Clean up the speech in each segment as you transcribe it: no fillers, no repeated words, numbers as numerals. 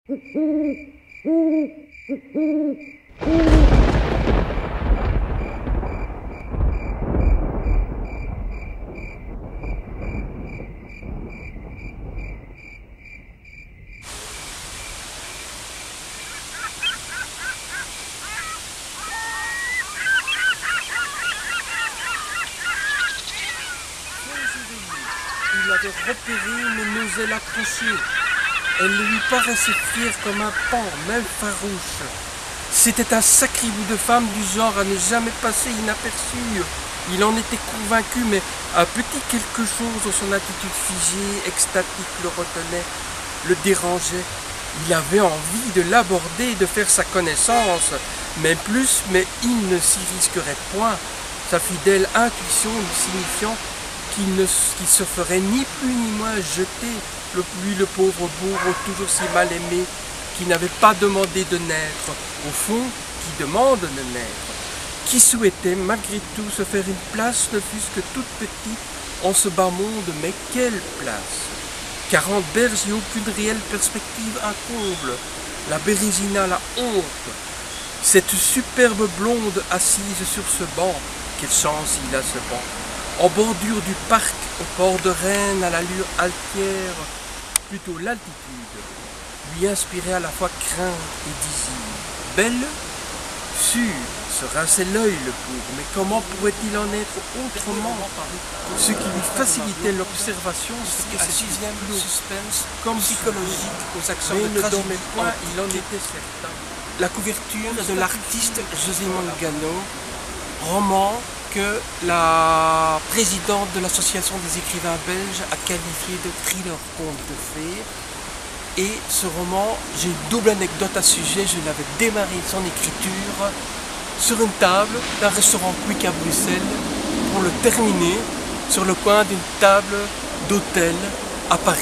Il l'avait repérée mais n'osait l'approcher. Elle lui paraissait fière comme un pan, même farouche. C'était un sacré bout de femme du genre à ne jamais passer inaperçu. Il en était convaincu, mais un petit quelque chose dans son attitude figée, extatique, le retenait, le dérangeait. Il avait envie de l'aborder, de faire sa connaissance, même plus, mais il ne s'y risquerait point. Sa fidèle intuition lui signifiant qu'il se ferait ni plus ni moins jeter, lui le pauvre bourreau toujours si mal aimé, qui n'avait pas demandé de naître, au fond, qui demande de naître, qui souhaitait malgré tout se faire une place, ne fût-ce que toute petite, en ce bas monde, mais quelle place! 40 berges et aucune réelle perspective incomble, la Bérésina, la honte, cette superbe blonde assise sur ce banc, quelle chance il a ce banc, en bordure du parc, au port de Rennes, à l'allure altière, plutôt l'altitude, lui inspirait à la fois crainte et désir. Belle, sûre, se rinçait l'œil le pauvre, mais comment pourrait-il en être autrement? Ce qui lui facilitait l'observation, c'était ce sixième suspense comme psychologique aux accents de tragédie point, il en était certain. La couverture de l'artiste José Mangano, roman que la présidente de l'association des écrivains belges a qualifié de thriller conte de fées. Et ce roman, j'ai une double anecdote à ce sujet, je l'avais démarré son écriture sur une table d'un restaurant Quick à Bruxelles pour le terminer sur le coin d'une table d'hôtel à Paris.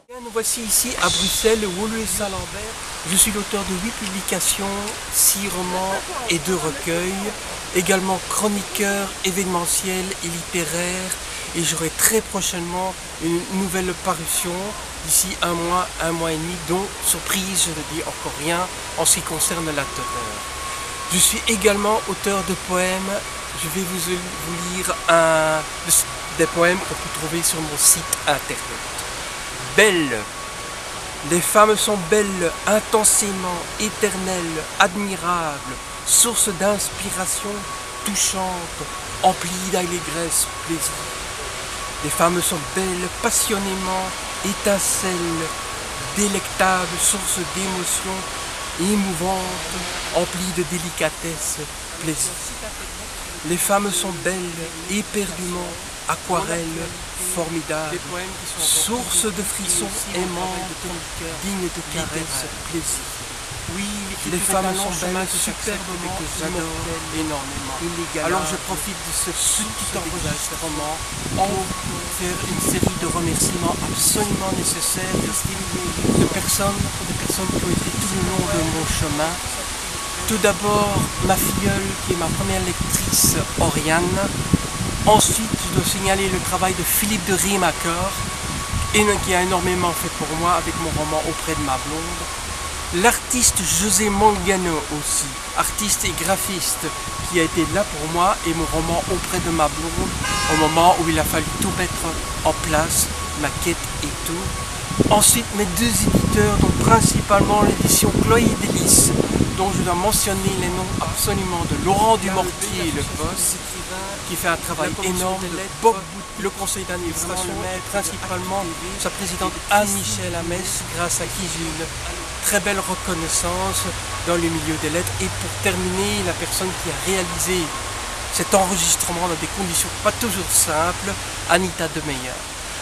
Et nous voici ici à Bruxelles, au Woluwe Saint-Lambert. Je suis l'auteur de 8 publications, 6 romans et 2 recueils, également chroniqueur événementiel et littéraire, et j'aurai très prochainement une nouvelle parution d'ici un mois et demi, dont, surprise, je ne dis encore rien en ce qui concerne la terreur. Je suis également auteur de poèmes. Je vais vous lire des poèmes qu'on peut trouver sur mon site internet. Belle. Les femmes sont belles, intensément, éternelles, admirables, source d'inspiration touchante, emplies d'allégresse, plaisir. Les femmes sont belles, passionnément, étincelles, délectables, source d'émotions, émouvantes, emplies de délicatesse, plaisir. Les femmes sont belles, éperdument, aquarelles, formidables, source de frissons aimantes, dignes de caresses, plaisir. Oui, les femmes sont belles, superbement, que j'adore énormément. Alors je profite de ce petit enregistrement pour faire une série de remerciements absolument nécessaires de personnes qui ont été tout le long de mon chemin. Tout d'abord, ma filleule qui est ma première lectrice, Oriane. Ensuite, je dois signaler le travail de Philippe de Riemacker, qui a énormément fait pour moi avec mon roman Auprès de ma blonde. L'artiste José Mangano aussi, artiste et graphiste, qui a été là pour moi et mon roman Auprès de ma blonde, au moment où il a fallu tout mettre en place, maquette et tout. Ensuite, mes 2 éditeurs, dont principalement l'édition Chloé Délice, dont je dois mentionner les noms absolument de Laurent Dumortier, le boss, qui fait un travail énorme, le conseil d'administration, mais principalement sa présidente Anne-Michel Amès, grâce à qui j'ai eu une très belle reconnaissance dans le milieu des lettres. Et pour terminer, la personne qui a réalisé cet enregistrement dans des conditions pas toujours simples, Anita Demeyer.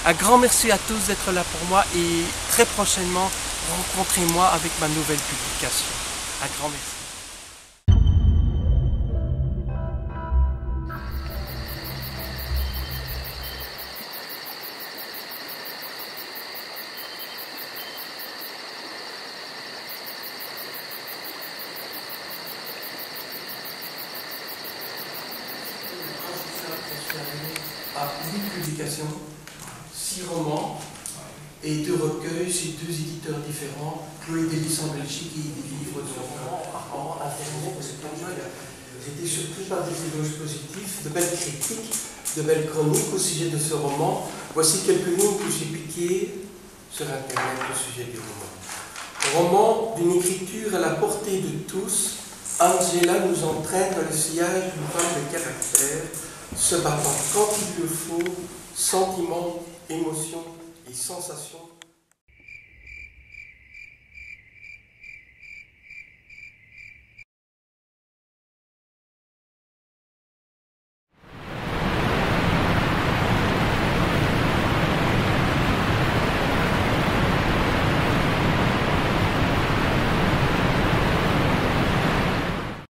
Un grand merci à tous d'être là pour moi et très prochainement, rencontrez-moi avec ma nouvelle publication. Un grand merci. À 8 publications, 6 romans, et deux recueils, c'est deux éditeurs différents, Chloé Delis en Belgique et des livres de en Internet. J'étais surpris par des éloges positifs, de belles critiques, de belles chroniques au sujet de ce roman. Voici quelques lignes que j'ai piquées sur Internet au sujet du roman. Roman d'une écriture à la portée de tous, Angela nous entraîne dans le sillage d'une femme de caractère, se battant quand il le faut, sentiments, émotions et sensations